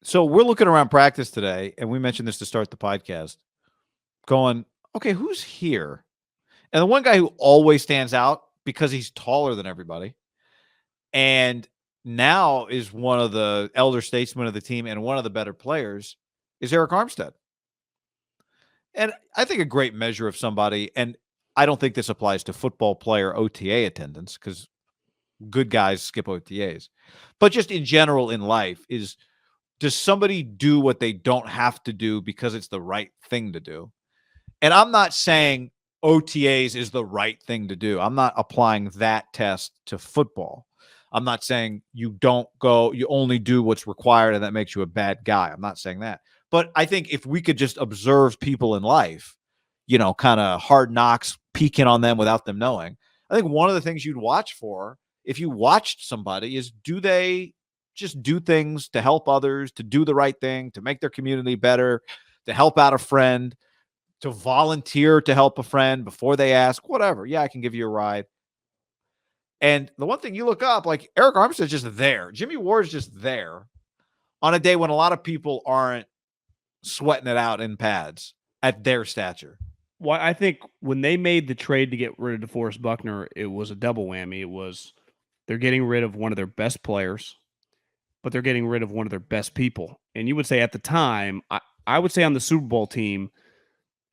So we're looking around practice today, and we mentioned this to start the podcast, going, okay, who's here? And the one guy who always stands out because he's taller than everybody and now is one of the elder statesmen of the team and one of the better players is Arik Armstead. And I think a great measure of somebody, and I don't think this applies to football player OTA attendance because good guys skip OTAs, but just in general in life is, does somebody do what they don't have to do because it's the right thing to do? And I'm not saying OTAs is the right thing to do. I'm not applying that test to football. I'm not saying you only do what's required and that makes you a bad guy. I'm not saying that. But I think if we could just observe people in life, kind of hard knocks, peeking on them without them knowing, I think one of the things you'd watch for if you watched somebody is, do they just do things to help others, to do the right thing, to make their community better, to help out a friend, to volunteer to help a friend before they ask, whatever. Yeah, I can give you a ride. And the one thing you look up, like Arik Armstead's just there. Jimmy Ward's just there on a day when a lot of people aren't sweating it out in pads at their stature. Well, I think when they made the trade to get rid of DeForest Buckner, it was a double whammy. It was they're getting rid of one of their best players, but they're getting rid of one of their best people. And you would say at the time, I would say on the Super Bowl team,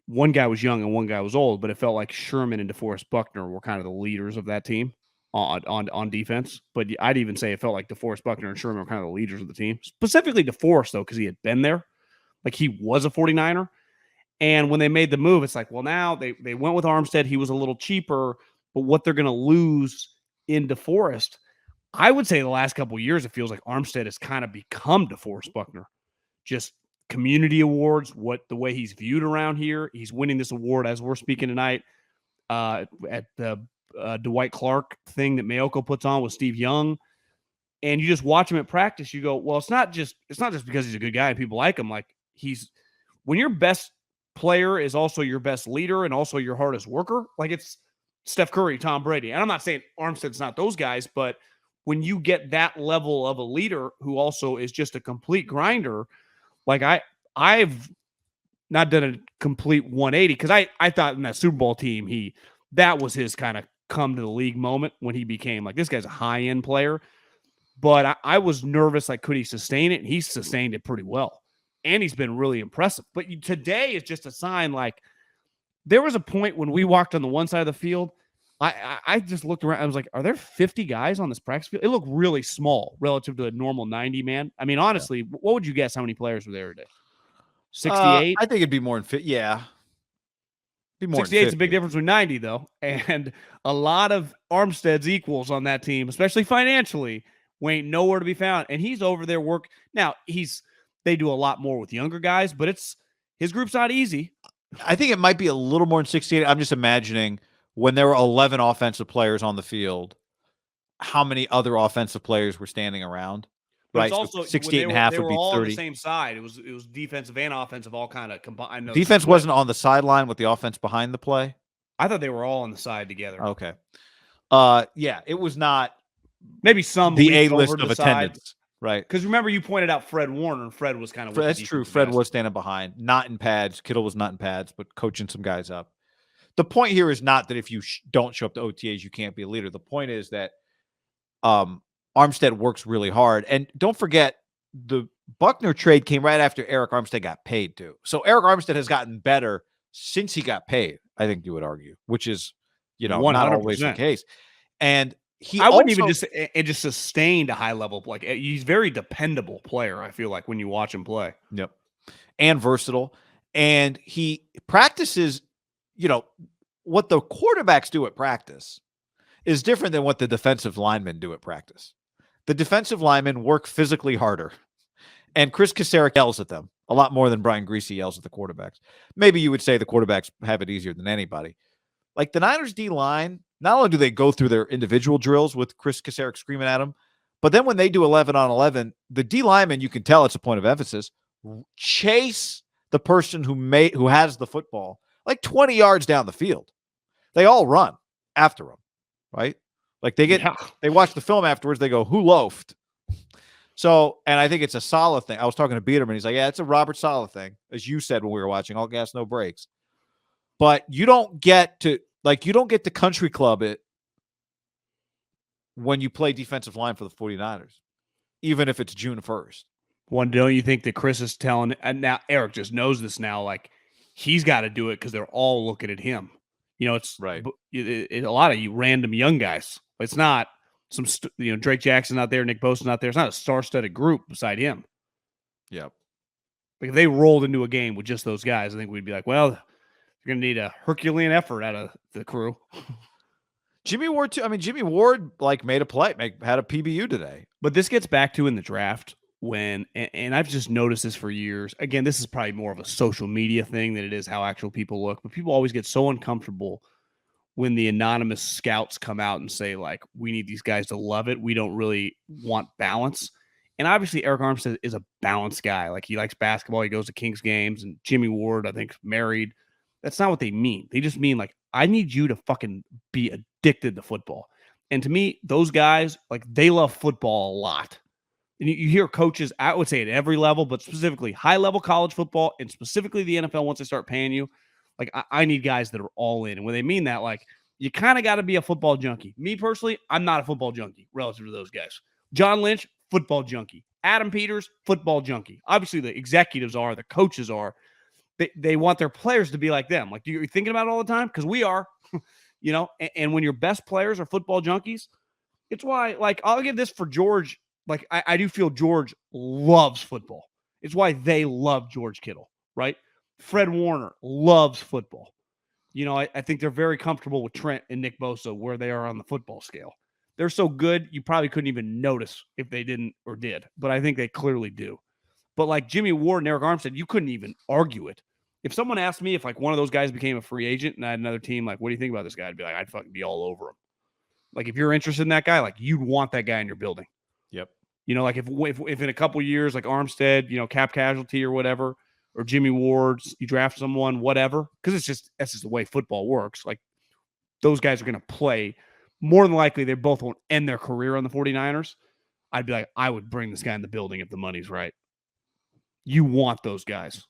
one guy was young and one guy was old, but it felt like Sherman and DeForest Buckner were kind of the leaders of that team on defense. But I'd even say it felt like DeForest Buckner and Sherman were kind of the leaders of the team. Specifically DeForest, though, because he had been there. Like he was a 49er. And when they made the move, it's like, well, now they went with Armstead. He was a little cheaper, but what they're going to lose in DeForest, I would say the last couple of years, it feels like Armstead has kind of become DeForest Buckner. Just community awards, the way he's viewed around here. He's winning this award as we're speaking tonight at the Dwight Clark thing that Mayoko puts on with Steve Young. And you just watch him at practice. You go, well, it's not just because he's a good guy and people like him. Like when your best player is also your best leader and also your hardest worker, like it's Steph Curry, Tom Brady. And I'm not saying Armstead's not those guys, but when you get that level of a leader who also is just a complete grinder, like I've not done a complete 180 because I thought in that Super Bowl team, that was his kind of come to the league moment when he became like, this guy's a high-end player. But I was nervous, like, could he sustain it? And he sustained it pretty well. And he's been really impressive. But today is just a sign, like, there was a point when we walked on the one side of the field, I just looked around. I was like, are there 50 guys on this practice field? It looked really small relative to a normal 90-man. I mean, honestly, what would you guess how many players were there today? 68? I think it'd be more than 50. Yeah. 68 is a big difference with 90, though. And a lot of Armstead's equals on that team, especially financially, ain't nowhere to be found. And he's over there work. Now, they do a lot more with younger guys, but his group's not easy. I think it might be a little more than 68. I'm just imagining when there were 11 offensive players on the field, how many other offensive players were standing around. But right, it's also so 68 and a half would be 30. They were all on the same side. It was defensive and offensive all kind of combined. Defense wasn't on the sideline with the offense behind the play? I thought they were all on the side together. Okay. Yeah, it was not maybe some the A-list of attendance. Right. Because remember, you pointed out Fred Warner, and Fred was kind of... That's true. Fred was standing behind, not in pads. Kittle was not in pads, but coaching some guys up. The point here is not that if you don't show up to OTAs, you can't be a leader. The point is that Armstead works really hard. And don't forget, the Buckner trade came right after Arik Armstead got paid, too. So Arik Armstead has gotten better since he got paid, I think you would argue, which is, 100%. Not always the case. And I wouldn't even just sustained a high level. Like, he's a very dependable player, I feel like, when you watch him play. Yep. And versatile. And he practices, what the quarterbacks do at practice is different than what the defensive linemen do at practice. The defensive linemen work physically harder. And Chris Kasarik yells at them a lot more than Brian Griese yells at the quarterbacks. Maybe you would say the quarterbacks have it easier than anybody. Like the Niners D-line, not only do they go through their individual drills with Chris Kasarik screaming at them, but then when they do 11 on 11, the D linemen, you can tell it's a point of emphasis, chase the person who has the football like 20 yards down the field. They all run after him, right? Like they watch the film afterwards. They go, who loafed? So, and I think it's a Saleh thing. I was talking to Biederman. He's like, yeah, it's a Robert Saleh thing, as you said when we were watching, all gas, no brakes. But you don't get to country club it when you play defensive line for the 49ers, even if it's June 1st. One, don't you think that Chris is telling, and now Arik just knows this now, like he's got to do it because they're all looking at him. You know, it's right. A lot of you random young guys. It's not some, Drake Jackson out there, Nick Bosa out there. It's not a star-studded group beside him. Yep. Like if they rolled into a game with just those guys, I think we'd be like, well, you're going to need a Herculean effort out of the crew. Jimmy Ward, too. I mean, Jimmy Ward, made a play, had a PBU today. But this gets back to in the draft when, and I've just noticed this for years. Again, this is probably more of a social media thing than it is how actual people look. But people always get so uncomfortable when the anonymous scouts come out and say, like, we need these guys to love it. We don't really want balance. And obviously, Arik Armstead is a balanced guy. Like, he likes basketball. He goes to Kings games. And Jimmy Ward, I think, married. That's not what they mean. They just mean, like, I need you to fucking be addicted to football. And to me, those guys, like, they love football a lot. And you hear coaches, I would say at every level, but specifically high-level college football and specifically the NFL once they start paying you, like, I need guys that are all in. And when they mean that, like, you kind of got to be a football junkie. Me personally, I'm not a football junkie relative to those guys. John Lynch, football junkie. Adam Peters, football junkie. Obviously, the executives are, the coaches are. They want their players to be like them. Like, you're thinking about it all the time? Because we are, and when your best players are football junkies, it's why, like, I'll give this for George. Like, I do feel George loves football. It's why they love George Kittle, right? Fred Warner loves football. I think they're very comfortable with Trent and Nick Bosa where they are on the football scale. They're so good, you probably couldn't even notice if they didn't or did. But I think they clearly do. But like Jimmy Ward and Arik Armstead, you couldn't even argue it. If someone asked me if like one of those guys became a free agent and I had another team, like, what do you think about this guy? I'd be like, I'd fucking be all over him. Like, if you're interested in that guy, like, you'd want that guy in your building. Yep. Like if in a couple years, like Armstead, cap casualty or whatever, or Jimmy Ward, you draft someone, whatever, because that's just the way football works. Like, those guys are going to play. More than likely, they both won't end their career on the 49ers. I'd be like, I would bring this guy in the building if the money's right. You want those guys.